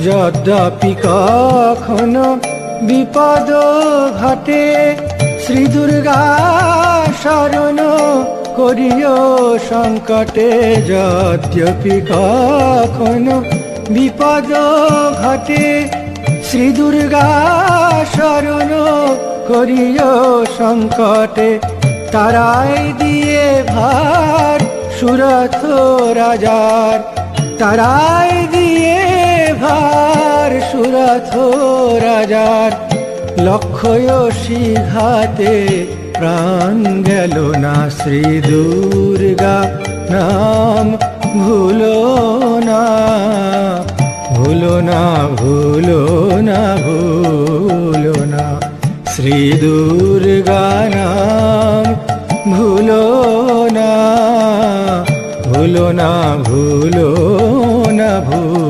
যদ্যপি কখনো বিপদ ঘটে, শ্রী দুর্গা শরণ করিও সংকটে। যদ্যপি কখনো বিপদ ঘটে, শ্রী দুর্গা শরণ করিও সংকটে। তারাই দিয়ে ভার সুরথ রাজার, তারাই দিয়ে ভার সুরথ রাজার। লক্ষ্যয়সী ঘাতে প্রাণ গেল না, শ্রী দুর্গা নাম ভুলো না, ভুলো না, ভুলো না, ভুলো না। শ্রী দুর্গা নাম ভুলো না, ভুলো না, ভুলো না, ভুলো